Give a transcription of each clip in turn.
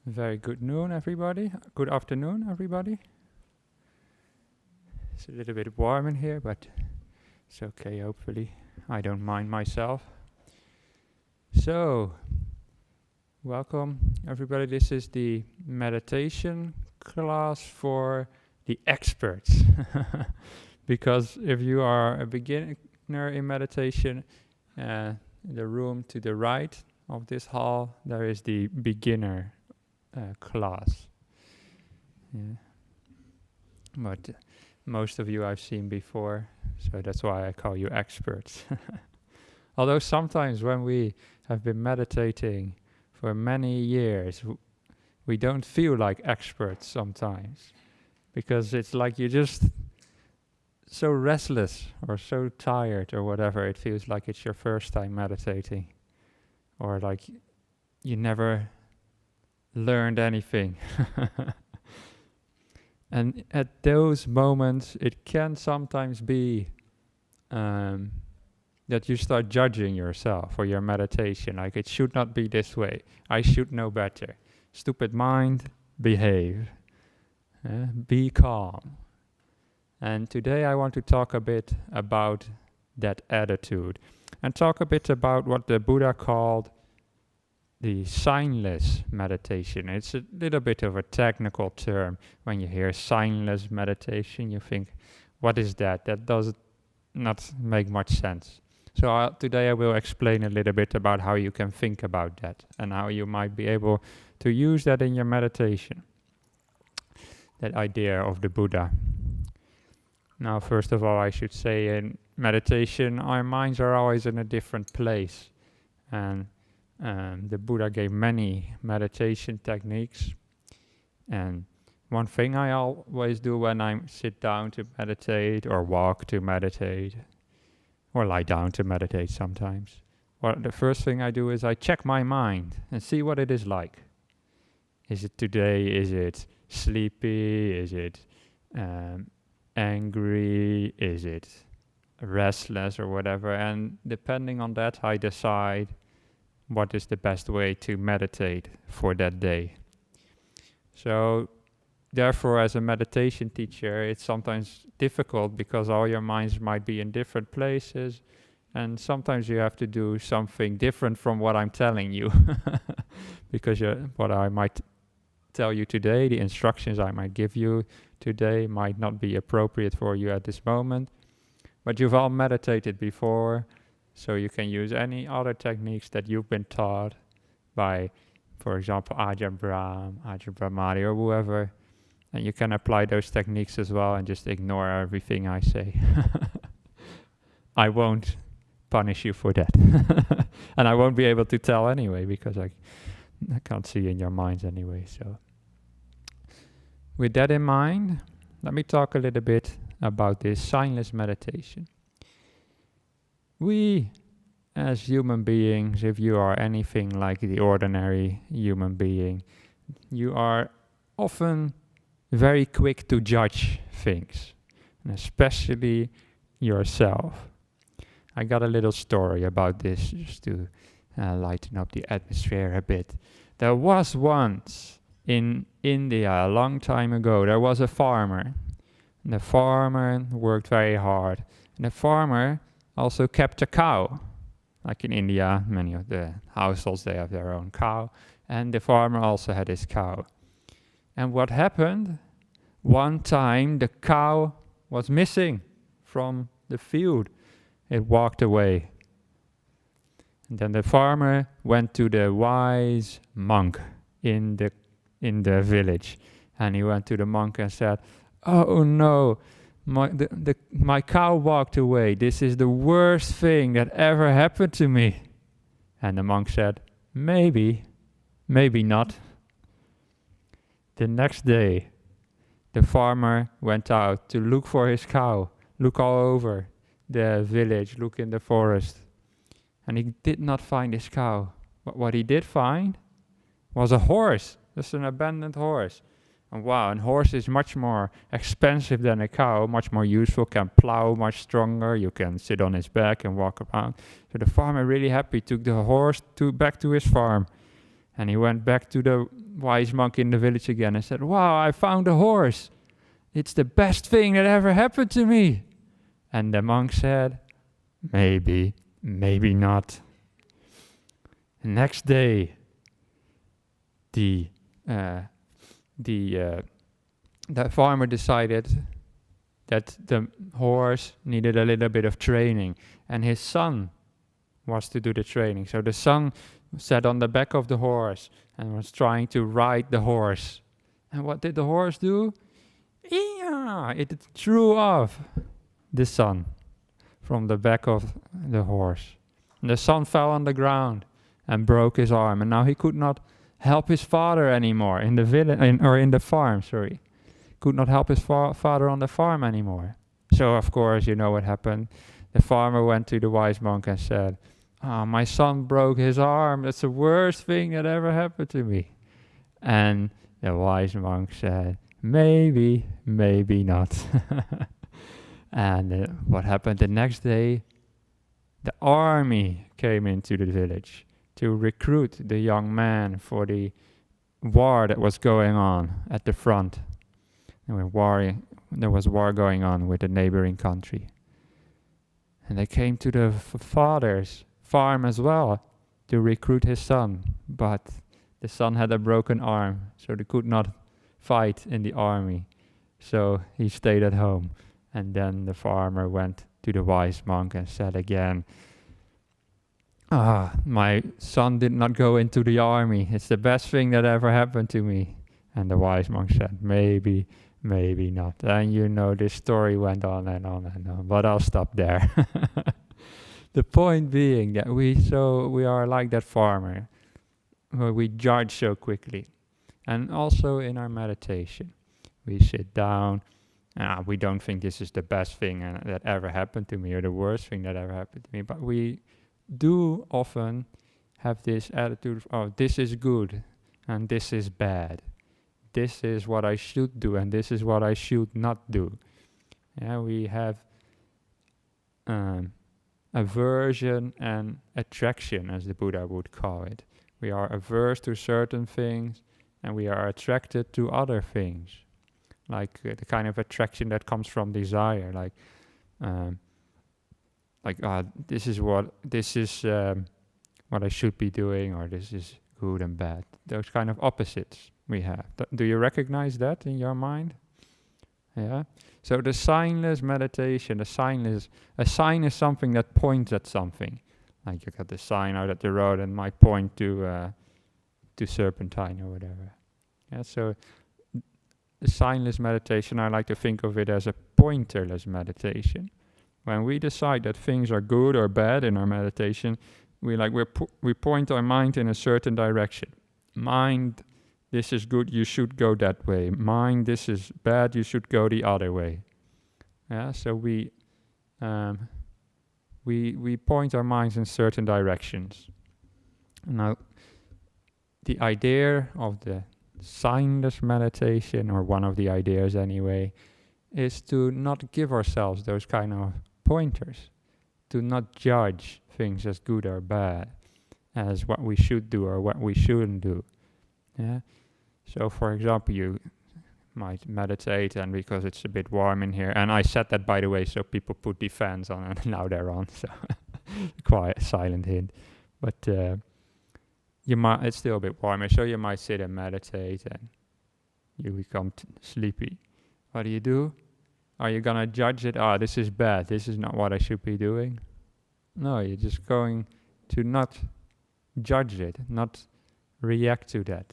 Very good noon, everybody. Good afternoon, everybody. It's a little bit warm in here, but it's okay, hopefully. I don't mind myself. So, welcome, everybody. This is the meditation class for the experts. Because if you are a beginner in meditation, in the room to the right of this hall, there is the beginner class. Yeah. But most of you I've seen before, so that's why I call you experts. Although sometimes when we have been meditating for many years, we don't feel like experts sometimes, because it's like you're just so restless or so tired or whatever. It feels like it's your first time meditating, or like you never learned anything. And at those moments it can sometimes be that you start judging yourself or your meditation, like it should not be this way, I should know better, stupid mind, behave, be calm. And today I want to talk a bit about that attitude and talk a bit about what the Buddha called the signless meditation. It's a little bit of a technical term. When you hear signless meditation, you think, what is that? That does not make much sense. So today I will explain a little bit about how you can think about that and how you might be able to use that in your meditation. That idea of the Buddha. Now, first of all, I should say in meditation, our minds are always in a different place. And the Buddha gave many meditation techniques, and one thing I always do when I sit down to meditate or walk to meditate or lie down to meditate sometimes, well, the first thing I do is I check my mind and see what it is like. Is it today? Is it sleepy? Is it angry? Is it restless or whatever? And depending on that, I decide what is the best way to meditate for that day. So therefore, as a meditation teacher, it's sometimes difficult because all your minds might be in different places, and sometimes you have to do something different from what I'm telling you. Because what I might tell you today, the instructions I might give you today might not be appropriate for you at this moment. But you've all meditated before, so you can use any other techniques that you've been taught by, for example, Ajahn Brahm, Ajahn Brahmari, or whoever. And you can apply those techniques as well and just ignore everything I say. I won't punish you for that. And I won't be able to tell anyway, because I can't see in your minds anyway. So with that in mind, let me talk a little bit about this signless meditation. We, as human beings, if you are anything like the ordinary human being, you are often very quick to judge things, and especially yourself. I got a little story about this just to lighten up the atmosphere a bit. There was once in India, a long time ago, there was a farmer. And the farmer worked very hard. And the farmer also kept a cow. Like in India, many of the households, they have their own cow. And the farmer also had his cow. And what happened? One time the cow was missing from the field. It walked away. And then the farmer went to the wise monk in the village. And he went to the monk and said, "Oh no, my cow walked away. This is the worst thing that ever happened to me." And the monk said, maybe not. The next day, the farmer went out to look for his cow, look all over the village, look in the forest. And he did not find his cow. But what he did find was a horse, just an abandoned horse. And wow, and horse is much more expensive than a cow, much more useful, can plow much stronger, you can sit on his back and walk around. So the farmer, really happy, took the horse back to his farm. And he went back to the wise monk in the village again and said, "Wow, I found a horse. It's the best thing that ever happened to me." And the monk said, "Maybe, maybe not." The next day, the farmer decided that the horse needed a little bit of training, and his son was to do the training. So the son sat on the back of the horse and was trying to ride the horse. And what did the horse do? Yeah, it threw off the son from the back of the horse. And the son fell on the ground and broke his arm, and now he could not help his father anymore in the village, or in the farm, sorry. Could not help his father on the farm anymore. So of course, you know what happened. The farmer went to the wise monk and said, "Oh, my son broke his arm. That's the worst thing that ever happened to me." And the wise monk said, "Maybe, maybe not." And what happened the next day? The army came into the village to recruit the young man for the war that was going on at the front. There was war going on with the neighboring country. And they came to the father's farm as well to recruit his son. But the son had a broken arm, so they could not fight in the army. So he stayed at home. And then the farmer went to the wise monk and said again, "My son did not go into the army. It's the best thing that ever happened to me." And the wise monk said, "Maybe, maybe not." And you know, this story went on and on and on, but I'll stop there. The point being that we are like that farmer, where we judge so quickly. And also in our meditation, we sit down, we don't think this is the best thing that ever happened to me, or the worst thing that ever happened to me, but we do often have this attitude of, "Oh, this is good and this is bad. This is what I should do and this is what I should not do." Yeah, we have aversion and attraction, as the Buddha would call it. We are averse to certain things and we are attracted to other things, like the kind of attraction that comes from desire, this is what I should be doing, or this is good and bad. Those kind of opposites we have. Do you recognize that in your mind? Yeah. So the signless meditation, a sign is something that points at something. Like you got the sign out at the road and might point to Serpentine or whatever. Yeah. So the signless meditation, I like to think of it as a pointerless meditation. When we decide that things are good or bad in our meditation, we point our mind in a certain direction. Mind, this is good, you should go that way. Mind, this is bad, you should go the other way. Yeah, so we point our minds in certain directions. Now, the idea of the signless meditation, or one of the ideas anyway, is to not give ourselves those kind of pointers, to not judge things as good or bad, as what we should do or what we shouldn't do. Yeah. So, for example, you might meditate, and because it's a bit warm in here, and I said that, by the way, so people put the fans on, and now they're on. So, quiet, silent hint. But it's still a bit warmer, so you might sit and meditate, and you become sleepy. What do? Are you gonna judge it? This is bad. This is not what I should be doing. No, you're just going to not judge it, not react to that.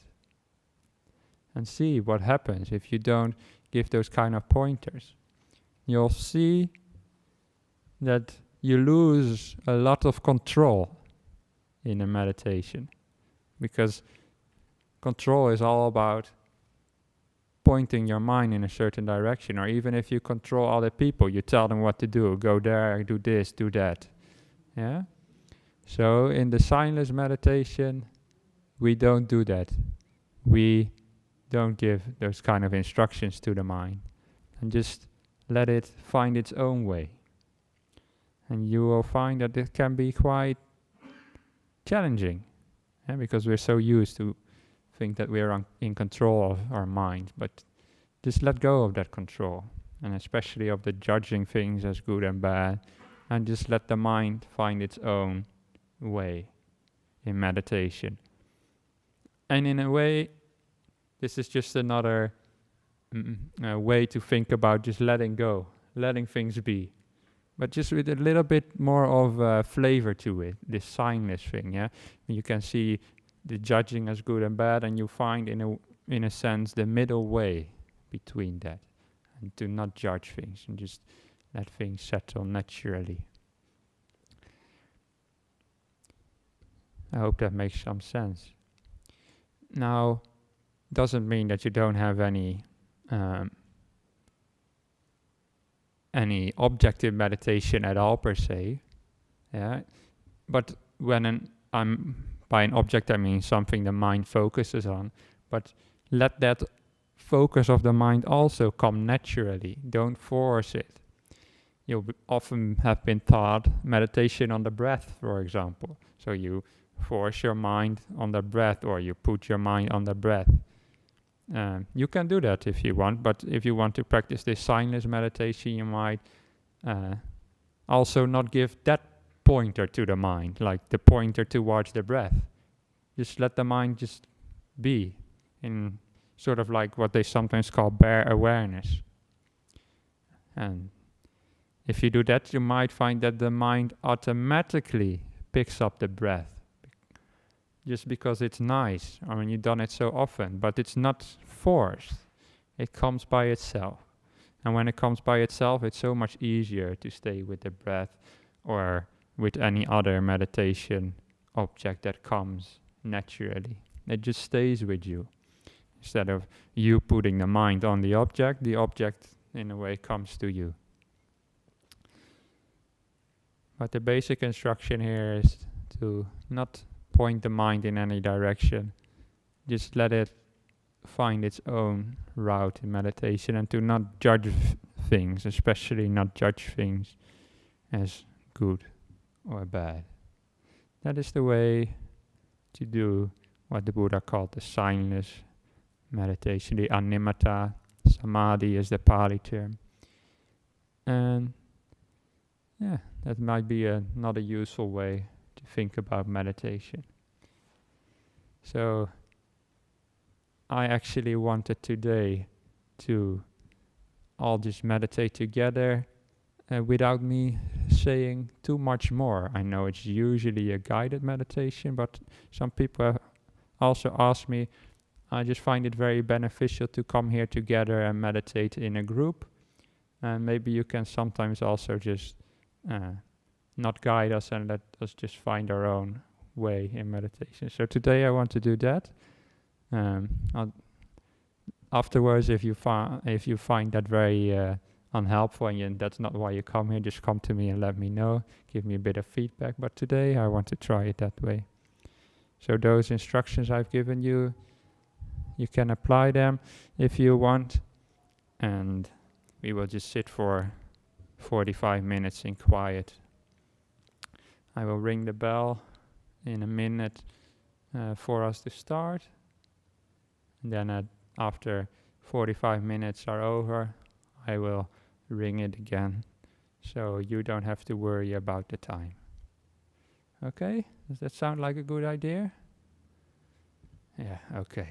And see what happens if you don't give those kind of pointers. You'll see that you lose a lot of control in a meditation. Because control is all about pointing your mind in a certain direction, or even if you control other people, you tell them what to do, go there, do this, do that. Yeah? So in the signless meditation, we don't do that. We don't give those kind of instructions to the mind, and just let it find its own way. And you will find that it can be quite challenging, because we're so used to think that we're in control of our mind, but just let go of that control, and especially of the judging things as good and bad, and just let the mind find its own way in meditation. And in a way, this is just another way to think about just letting go, letting things be, but just with a little bit more of flavor to it, this signless thing, yeah? You can see the judging as good and bad, and you find in a sense the middle way between that, and to not judge things and just let things settle naturally. I hope that makes some sense. Now, doesn't mean that you don't have any objective meditation at all per se, yeah. But when by an object I mean something the mind focuses on, but let that focus of the mind also come naturally. Don't force it. You often have been taught meditation on the breath, for example. So you force your mind on the breath, or you put your mind on the breath. You can do that if you want, but if you want to practice this signless meditation, you might also not give that pointer to the mind, like the pointer towards the breath. Just let the mind just be in sort of like what they sometimes call bare awareness. And if you do that, you might find that the mind automatically picks up the breath, just because it's nice. I mean, you've done it so often, but it's not forced. It comes by itself. And when it comes by itself, it's so much easier to stay with the breath or with any other meditation object that comes naturally. It just stays with you. Instead of you putting the mind on the object in a way comes to you. But the basic instruction here is to not point the mind in any direction. Just let it find its own route in meditation, and to not judge things, especially not judge things as good or bad. That is the way to do what the Buddha called the signless meditation, the animata samadhi is the Pali term. And yeah, that might be another useful way to think about meditation. So I actually wanted today to all just meditate together without me saying too much more. I know it's usually a guided meditation, but some people have also asked me, I just find it very beneficial to come here together and meditate in a group. And maybe you can sometimes also just not guide us and let us just find our own way in meditation. So today I want to do that. Afterwards, if you find that very unhelpful and that's not why you come here, just come to me and let me know. Give me a bit of feedback. But today I want to try it that way. So those instructions I've given you, you can apply them if you want. And we will just sit for 45 minutes in quiet. I will ring the bell in a minute for us to start. And then after 45 minutes are over, I will ring it again. So you don't have to worry about the time. Okay? Does that sound like a good idea? Yeah, okay.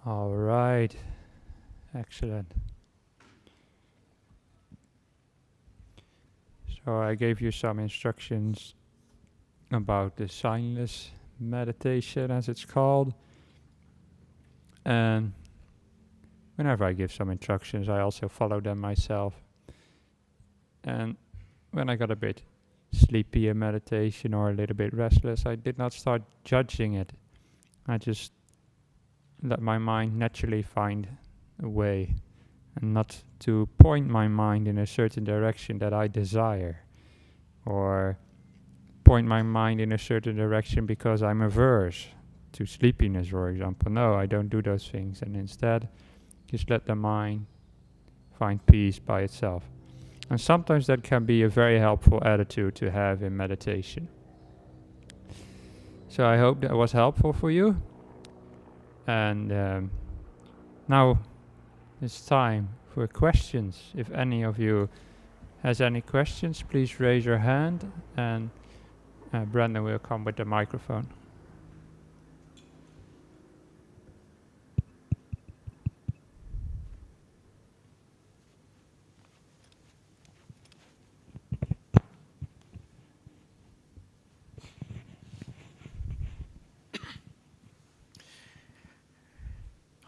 All right. Excellent. So I gave you some instructions about the signless meditation, as it's called. And whenever I give some instructions, I also follow them myself. And when I got a bit sleepy in meditation or a little bit restless, I did not start judging it. I just let my mind naturally find a way, and not to point my mind in a certain direction that I desire, or point my mind in a certain direction because I'm averse to sleepiness, for example. No, I don't do those things, and instead just let the mind find peace by itself. And sometimes that can be a very helpful attitude to have in meditation. So I hope that was helpful for you. And now it's time for questions. If any of you has any questions, please raise your hand, and Brandon will come with the microphone.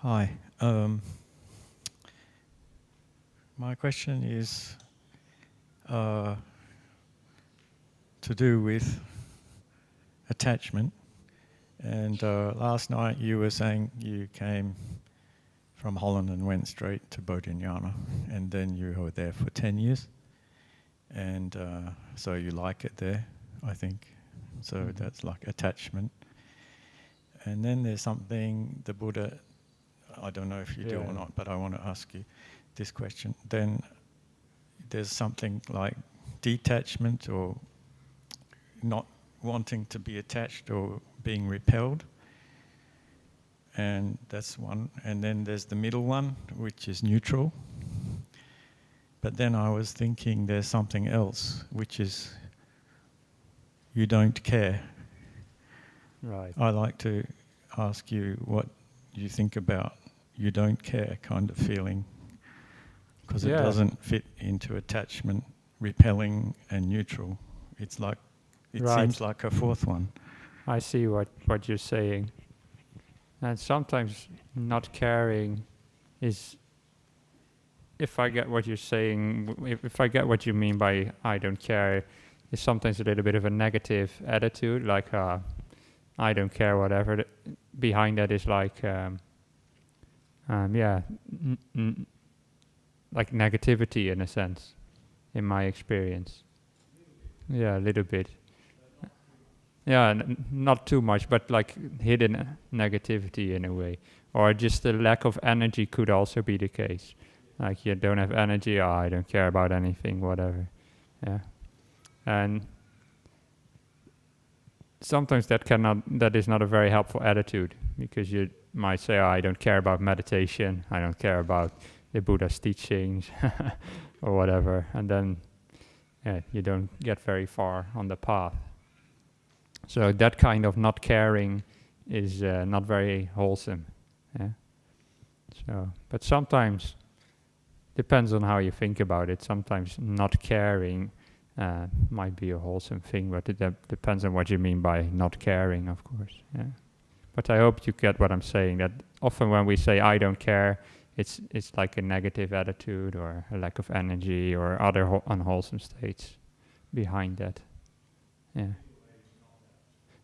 Hi. My question is to do with attachment. And last night you were saying you came from Holland and went straight to Bodhinyana, and then you were there for 10 years. And so you like it there, I think. So that's like attachment. And then there's something the Buddha, I don't know if you do or not, but I want to ask you this question. Then there's something like detachment, or not wanting to be attached or being repelled. And that's one. And then there's the middle one, which is neutral. But then I was thinking there's something else, which is you don't care. Right. I'd like to ask you what you think about you don't care kind of feeling, because it doesn't fit into attachment, repelling and neutral. It's like, it seems like a fourth one. I see what you're saying. And sometimes not caring is, if I get what you're saying, if I get what you mean by I don't care, is sometimes a little bit of a negative attitude, like I don't care, whatever. Behind that is like, like negativity in a sense, in my experience. Yeah, a little bit. Yeah, not too much, but like hidden negativity in a way. Or just the lack of energy could also be the case. Like you don't have energy, I don't care about anything, whatever. Yeah. And sometimes that is not a very helpful attitude, because you might say, I don't care about meditation, I don't care about the Buddha's teachings, or whatever. And then you don't get very far on the path. So that kind of not caring is not very wholesome. Yeah. So, but sometimes, depends on how you think about it. Sometimes not caring might be a wholesome thing, but it depends on what you mean by not caring, of course. Yeah. But I hope you get what I'm saying. That often when we say I don't care, it's like a negative attitude or a lack of energy or other unwholesome states behind that. Yeah.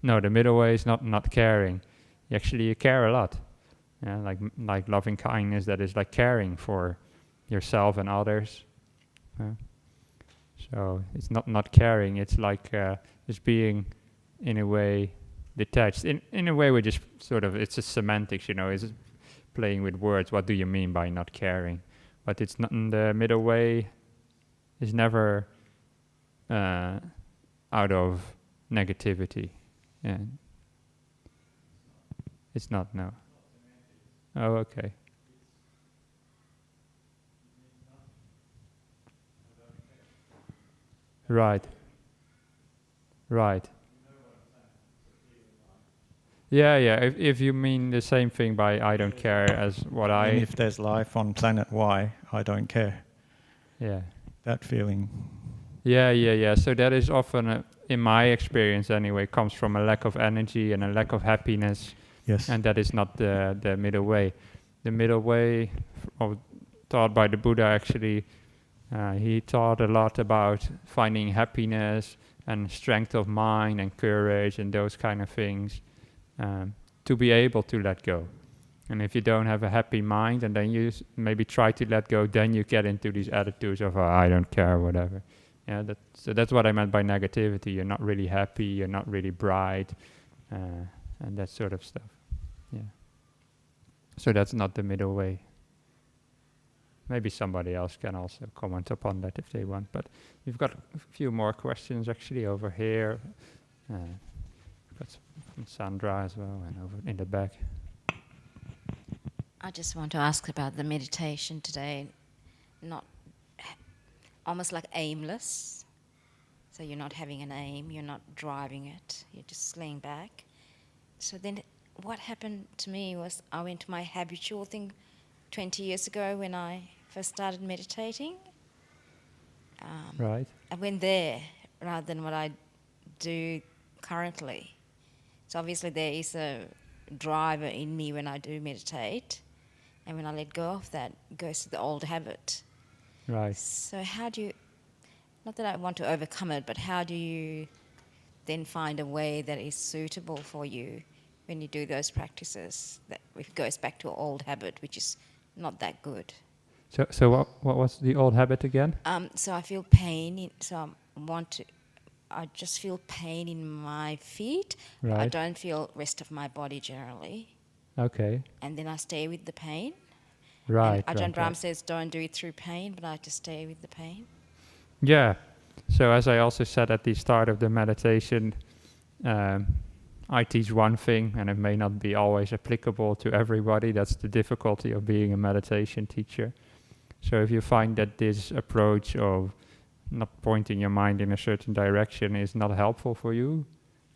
No, the middle way is not caring. Actually, you care a lot. Yeah, like loving kindness, that is like caring for yourself and others. So it's not caring. It's like just being, in a way, detached. In a way, we just sort of, it's just semantics, it's playing with words. What do you mean by not caring? But it's not in the middle way. Is never out of negativity. Yeah. It's not, no. Oh, okay. Right. Yeah. If you mean the same thing by I don't care as what And I... if there's life on planet Y, I don't care. Yeah. That feeling. Yeah. So that is often, in my experience anyway, comes from a lack of energy and a lack of happiness. Yes. And that is not the middle way. The middle way, taught by the Buddha actually, he taught a lot about finding happiness and strength of mind and courage and those kind of things, to be able to let go. And if you don't have a happy mind and then you maybe try to let go, then you get into these attitudes of, I don't care, whatever. Yeah, so that's what I meant by negativity. You're not really happy, you're not really bright, and that sort of stuff. Yeah. So that's not the middle way. Maybe somebody else can also comment upon that if they want. But we've got a few more questions actually over here. We've got from Sandra as well, and over in the back. I just want to ask about the meditation today. Not almost like aimless. So you're not having an aim, you're not driving it, you're just laying back. So then what happened to me was I went to my habitual thing 20 years ago when I first started meditating. Right. I went there rather than what I do currently. So obviously there is a driver in me when I do meditate, and when I let go of that, it goes to the old habit. Right. So how do you, not that I want to overcome it, but how do you then find a way that is suitable for you when you do those practices, that it goes back to an old habit, which is not that good? So what was the old habit again? So I feel pain, I just feel pain in my feet. Right. I don't feel rest of my body generally. Okay. And then I stay with the pain. Right. And Ajahn Brahm right. says don't do it through pain, but I just stay with the pain. Yeah. So as I also said at the start of the meditation, I teach one thing and it may not be always applicable to everybody. That's the difficulty of being a meditation teacher. So if you find that this approach of not pointing your mind in a certain direction is not helpful for you,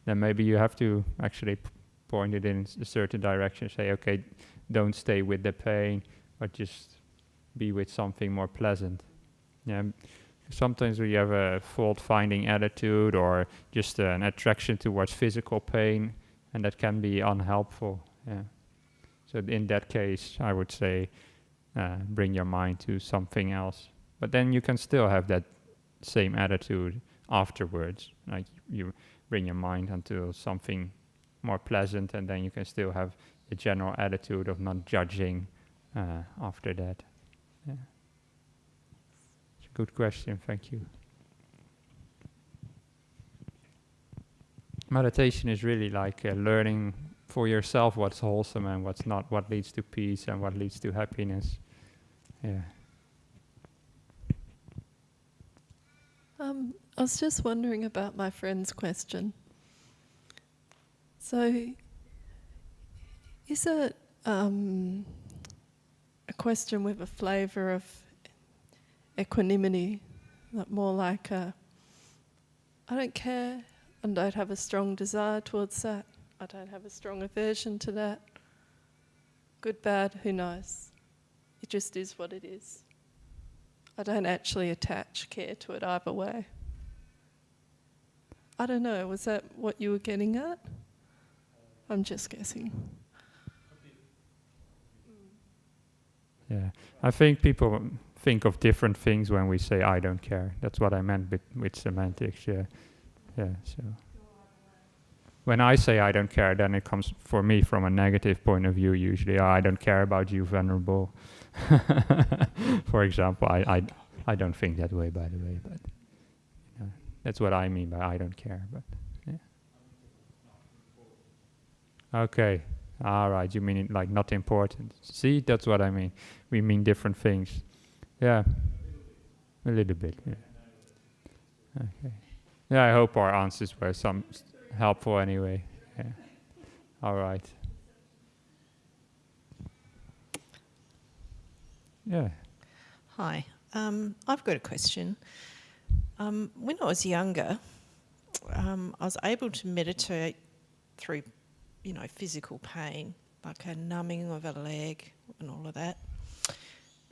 then maybe you have to actually point it in a certain direction. Say, okay, don't stay with the pain, but just be with something more pleasant. Yeah. Sometimes we have a fault-finding attitude or just an attraction towards physical pain, and that can be unhelpful. Yeah. So in that case, I would say bring your mind to something else. But then you can still have that same attitude afterwards. Like you bring your mind onto something more pleasant, and then you can still have the general attitude of not judging after that. Yeah. Good question, thank you. Meditation is really like learning for yourself what's wholesome and what's not, what leads to peace and what leads to happiness. Yeah. I was just wondering about my friend's question. So, is it a question with a flavour of equanimity, more like I don't care and don't have a strong desire towards that. I don't have a strong aversion to that. Good, bad, who knows? It just is what it is. I don't actually attach care to it either way. I don't know, was that what you were getting at? I'm just guessing. Yeah, I think people think of different things when we say I don't care. That's what I meant with semantics, yeah. So when I say I don't care, then it comes for me from a negative point of view usually. I don't care about you, Venerable. For example, I don't think that way, by the way, but you know, that's what I mean by I don't care. But yeah. Okay, all right, you mean it like not important. See, that's what I mean. We mean different things. Yeah, a little bit. Yeah. Okay. Yeah, I hope our answers were some helpful anyway. Yeah. All right. Yeah. Hi. I've got a question. When I was younger, I was able to meditate through physical pain, like a numbing of a leg and all of that.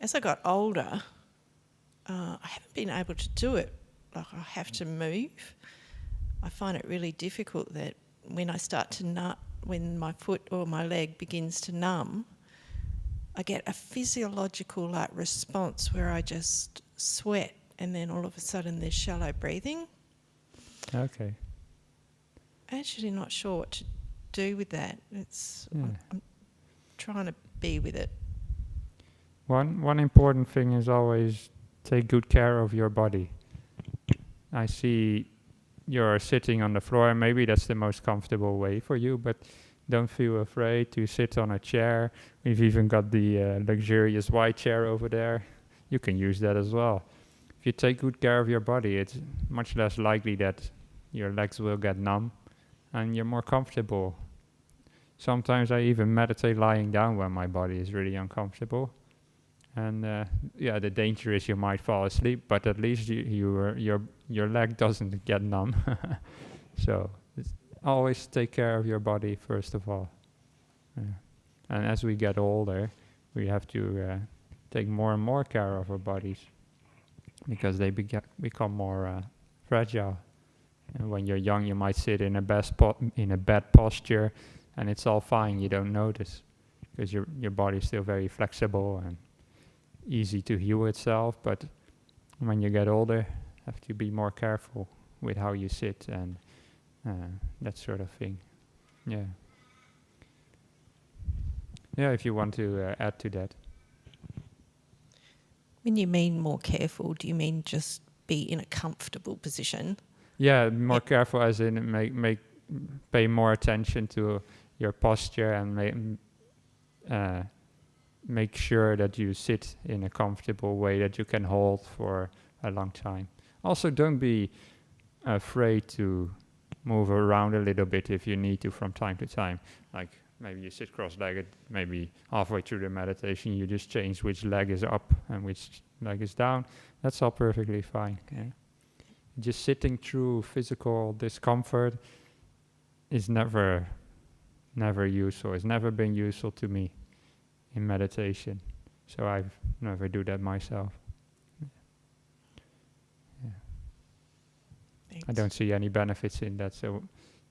As I got older, I haven't been able to do it. Like, I have to move. I find it really difficult that when I start to when my foot or my leg begins to numb, I get a physiological response where I just sweat, and then all of a sudden there's shallow breathing. Okay. I'm actually not sure what to do with that. I'm trying to be with it. One important thing is always take good care of your body. I see you're sitting on the floor, and maybe that's the most comfortable way for you, but don't feel afraid to sit on a chair. We've even got the luxurious white chair over there. You can use that as well. If you take good care of your body, it's much less likely that your legs will get numb and you're more comfortable. Sometimes I even meditate lying down when my body is really uncomfortable. And the danger is you might fall asleep, but at least your leg doesn't get numb. So always take care of your body first of all. And as we get older, we have to take more and more care of our bodies because they become more fragile. And when you're young, you might sit in a bad posture, and it's all fine. You don't notice because your body is still very flexible and easy to heal itself. But when you get older, you have to be more careful with how you sit and that sort of thing. Yeah. Yeah, if you want to add to that. When you mean more careful, do you mean just be in a comfortable position? Yeah, more careful as in pay more attention to your posture and make sure that you sit in a comfortable way that you can hold for a long time. Also, don't be afraid to move around a little bit if you need to from time to time. Like maybe you sit cross-legged, maybe halfway through the meditation you just change which leg is up and which leg is down. That's all perfectly fine. Yeah. Just sitting through physical discomfort is never useful. It's never been useful to me in meditation. So I've never do that myself. Yeah. I don't see any benefits in that. So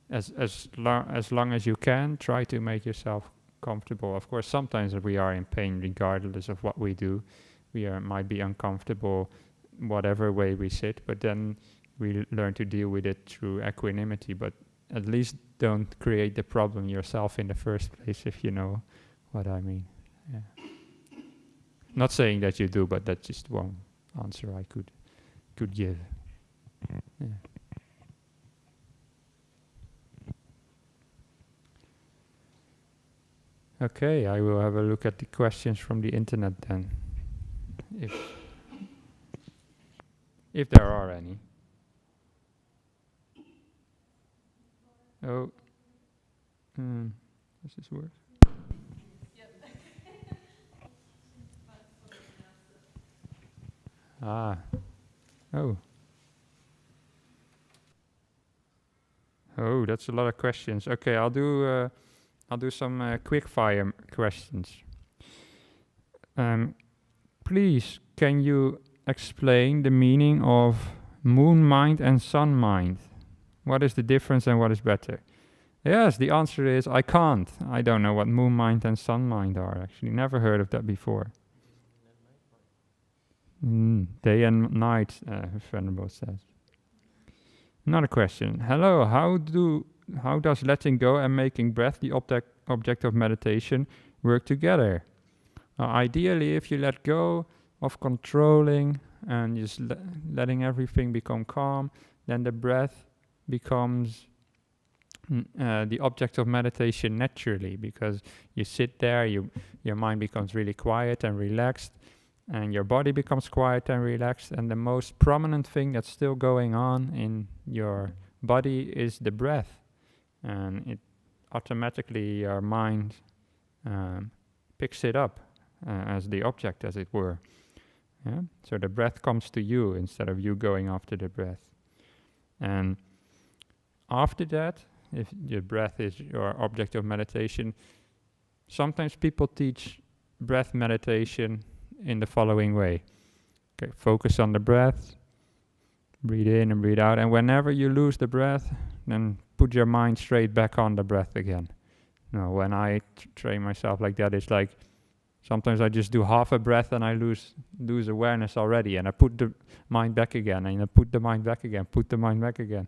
as long as you can, try to make yourself comfortable. Of course, sometimes we are in pain regardless of what we do. We might be uncomfortable whatever way we sit, but then we learn to deal with it through equanimity. But at least don't create the problem yourself in the first place, if you know what I mean. Yeah. Not saying that you do, but that's just one answer I could give. Yeah. Okay, I will have a look at the questions from the internet then, if there are any. Oh, does this work? Oh. Oh, that's a lot of questions. Okay, I'll do some quick fire questions. Please, can you explain the meaning of moon mind and sun mind? What is the difference and what is better? Yes, the answer is I can't. I don't know what moon mind and sun mind are, actually. Never heard of that before. Day and night, Venerable says. Another question. Hello, how does letting go and making breath the object of meditation work together? Ideally, if you let go of controlling and just letting everything become calm, then the breath becomes the object of meditation naturally, because you sit there, your mind becomes really quiet and relaxed, and your body becomes quiet and relaxed, and the most prominent thing that's still going on in your body is the breath, and it automatically your mind picks it up as the object, as it were. Yeah? So the breath comes to you instead of you going after the breath. And after that, if your breath is your object of meditation, sometimes people teach breath meditation in the following way. Okay, focus on the breath, breathe in and breathe out, and whenever you lose the breath, then put your mind straight back on the breath again. No, when I train myself like that, it's like sometimes I just do half a breath and I lose awareness already, and I put the mind back again, and I put the mind back again, put the mind back again.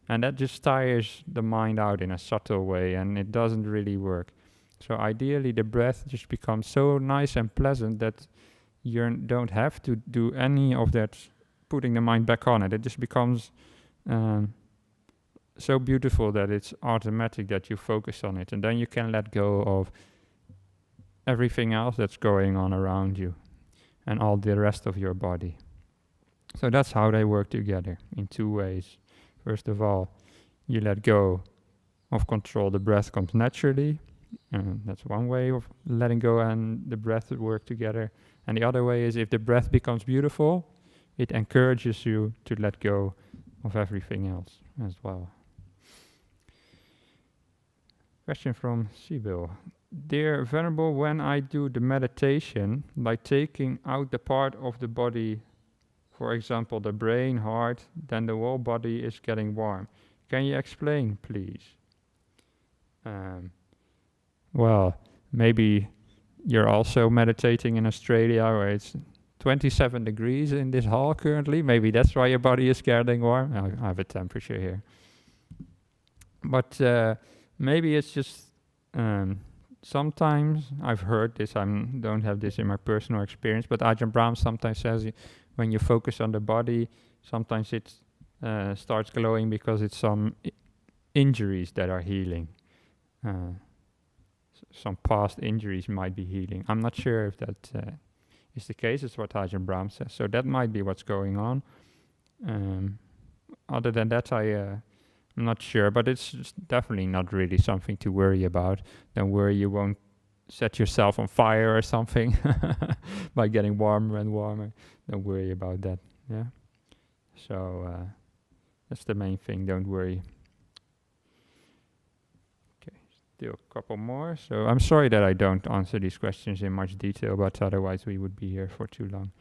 And that just tires the mind out in a subtle way, and it doesn't really work. So ideally the breath just becomes so nice and pleasant that you don't have to do any of that putting the mind back on it. It just becomes so beautiful that it's automatic that you focus on it, and then you can let go of everything else that's going on around you and all the rest of your body. So that's how they work together in two ways. First of all, you let go of control. The breath comes naturally, and that's one way of letting go and the breath work together. And the other way is if the breath becomes beautiful, it encourages you to let go of everything else as well. Question from Sibyl. Dear Venerable, when I do the meditation, by taking out the part of the body, for example, the brain, heart, then the whole body is getting warm. Can you explain, please? Well, maybe you're also meditating in Australia where it's 27 degrees in this hall currently. Maybe that's why your body is getting warm. I have a temperature here. But maybe it's just sometimes I've heard this. I don't have this in my personal experience, but Ajahn Brahm sometimes says when you focus on the body, sometimes it starts glowing because it's some injuries that are healing. Some past injuries might be healing. I'm not sure if that is the case. It's what Ajahn Brahm says. So that might be what's going on. Other than that, I'm not sure, but it's definitely not really something to worry about. Don't worry, you won't set yourself on fire or something by getting warmer and warmer. Don't worry about that. Yeah. So that's the main thing. Don't worry. Okay, still a couple more. So I'm sorry that I don't answer these questions in much detail, but otherwise we would be here for too long.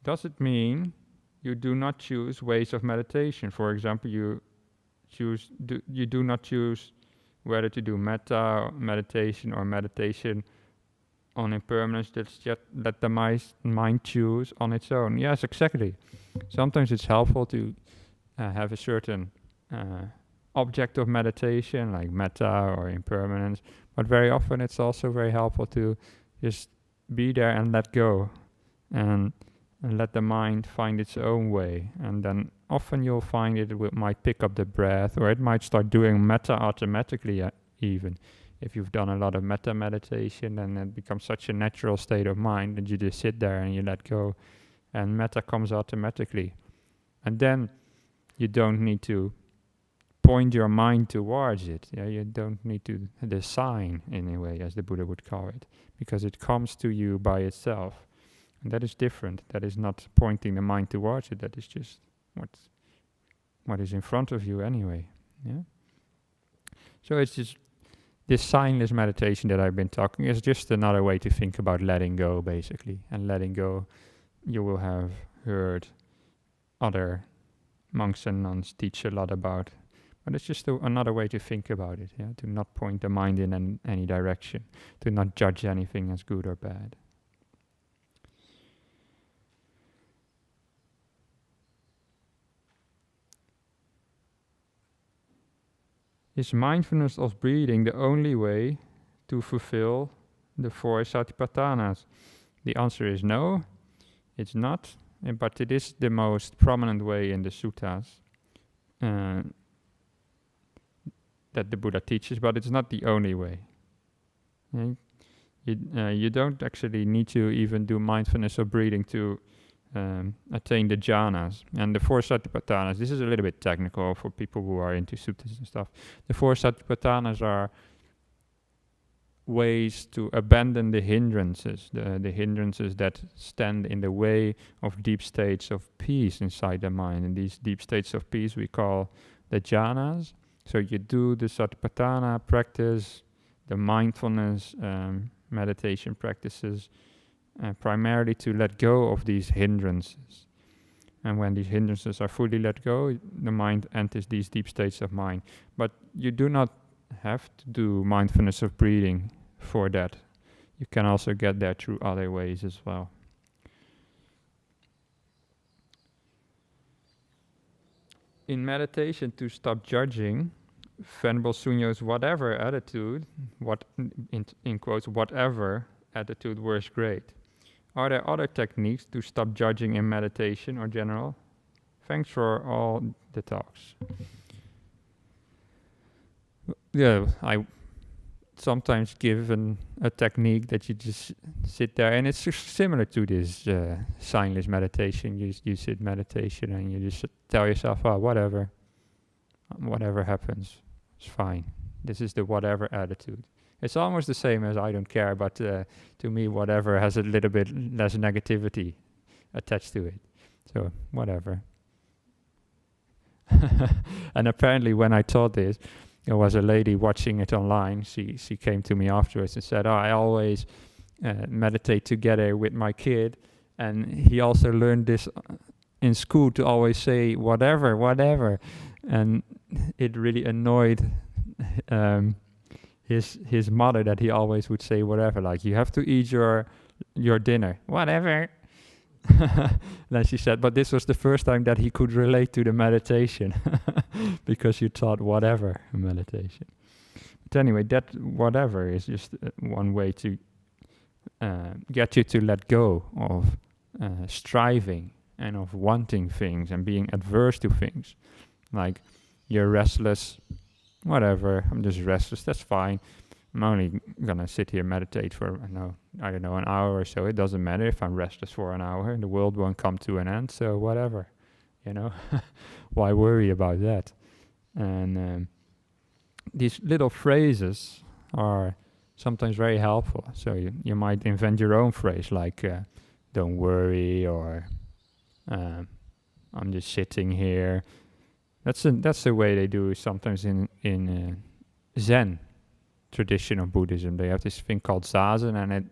Does it mean you do not choose ways of meditation? For example, you do not choose whether to do metta meditation or meditation on impermanence. That's just let the mind choose on its own. Yes, exactly. Sometimes it's helpful to have a certain object of meditation, like metta or impermanence, but very often it's also very helpful to just be there and let go and let the mind find its own way. And then often you'll find it might pick up the breath, or it might start doing metta automatically even. If you've done a lot of metta meditation, then it becomes such a natural state of mind that you just sit there and you let go, and metta comes automatically. And then you don't need to point your mind towards it. Yeah, you don't need to design in a way, as the Buddha would call it, because it comes to you by itself. And that is different. That is not pointing the mind towards it. That is just what is in front of you anyway. Yeah. So it's just this signless meditation that I've been talking is just another way to think about letting go, basically. And letting go, you will have heard other monks and nuns teach a lot about. But it's just another way to think about it. Yeah, to not point the mind in any direction, to not judge anything as good or bad. Is mindfulness of breathing the only way to fulfill the 4 satipatthanas? The answer is no, it's not, but it is the most prominent way in the suttas that the Buddha teaches, but it's not the only way. You don't actually need to even do mindfulness of breathing to attain the jhanas. And the 4 satipatthanas, this is a little bit technical for people who are into suttas and stuff. The 4 satipatthanas are ways to abandon the hindrances, the hindrances that stand in the way of deep states of peace inside the mind. And these deep states of peace we call the jhanas. So you do the satipatthana practice, the mindfulness meditation practices, primarily to let go of these hindrances. And when these hindrances are fully let go, the mind enters these deep states of mind. But you do not have to do mindfulness of breathing for that. You can also get there through other ways as well. In meditation, to stop judging, Venerable Sunyo's whatever attitude, in quotes, whatever attitude works great. Are there other techniques to stop judging in meditation or general? Thanks for all the talks. Yeah, I sometimes give a technique that you just sit there, and it's similar to this signless meditation. You sit meditation and you just tell yourself, oh, whatever happens, it's fine. This is the whatever attitude. It's almost the same as I don't care, but to me, whatever has a little bit less negativity attached to it. So, whatever. And apparently when I taught this, there was a lady watching it online. She came to me afterwards and said, I always meditate together with my kid. And he also learned this in school to always say, whatever. And it really annoyed his mother that he always would say whatever, like, you have to eat your dinner, whatever. Then she said, but this was the first time that he could relate to the meditation because you taught whatever meditation. But anyway, that whatever is just one way to get you to let go of striving and of wanting things and being adverse to things. Like, you're restless, whatever, I'm just restless, that's fine. I'm only gonna sit here meditate for, I don't know, an hour or so. It doesn't matter if I'm restless for an hour. The world won't come to an end, so whatever, Why worry about that? And these little phrases are sometimes very helpful. So you might invent your own phrase, like, don't worry, or I'm just sitting here. That's the way they do sometimes in Zen tradition of Buddhism. They have this thing called zazen, and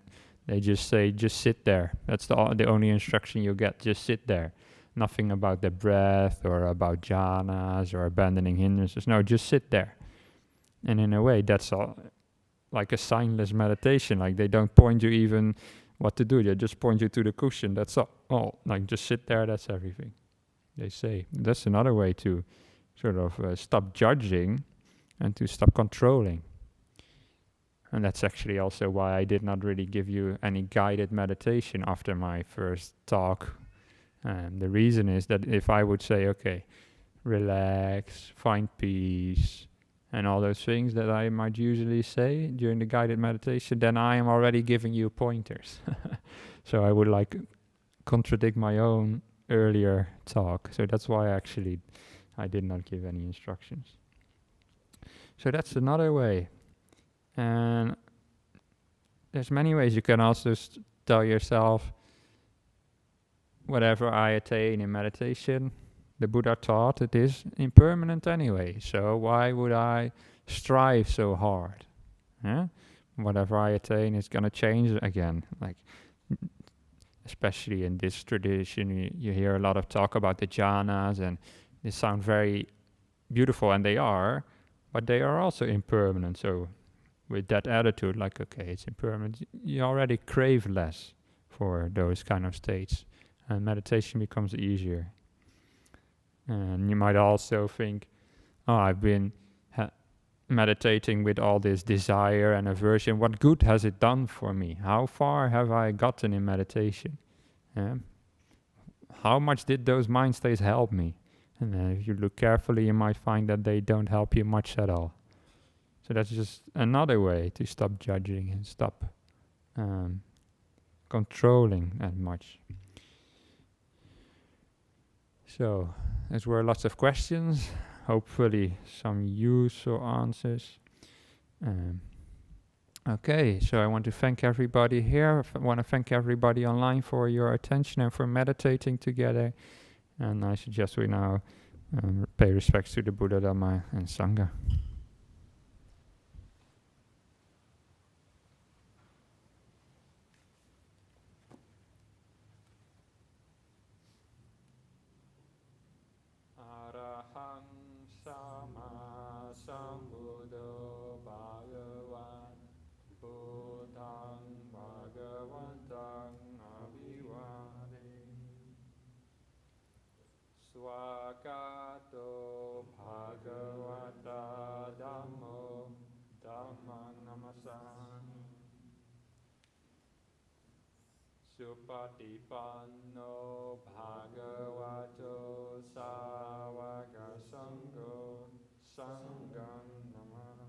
they just say, just sit there. That's the only instruction you get, just sit there. Nothing about the breath or about jhanas or abandoning hindrances. No, just sit there. And in a way, that's all like a signless meditation. Like, they don't point you even what to do. They just point you to the cushion. That's all. Like, just sit there, that's everything. They say. That's another way to sort of stop judging and to stop controlling. And that's actually also why I did not really give you any guided meditation after my first talk. The reason is that if I would say, okay, relax, find peace, and all those things that I might usually say during the guided meditation, then I am already giving you pointers. So I would contradict my own earlier talk. So that's why I did not give any instructions. So that's another way. And there's many ways. You can also tell yourself, whatever I attain in meditation, the Buddha taught it is impermanent anyway. So why would I strive so hard? Yeah? Whatever I attain is going to change again. Like, especially in this tradition, you hear a lot of talk about the jhanas, and they sound very beautiful, and they are, but they are also impermanent. So with that attitude, like, okay, it's impermanent, you already crave less for those kind of states, and meditation becomes easier. And you might also think, I've been meditating with all this desire and aversion. What good has it done for me? How far have I gotten in meditation? How much did those mind states help me? And if you look carefully, you might find that they don't help you much at all. So that's just another way to stop judging and stop controlling as much. So, those were lots of questions. Hopefully some useful answers. Okay, so I want to thank everybody here. I want to thank everybody online for your attention and for meditating together. And I suggest we now pay respects to the Buddha, Dhamma, and Sangha. Araham Sama Sambuddho Bhagavan Buddhang Bhagavantang Abhivade Swakato Bhagavata Dhammo Dhammang Namasami Supatipanno Bhagavato Sāvaka Sangho Sangham Namah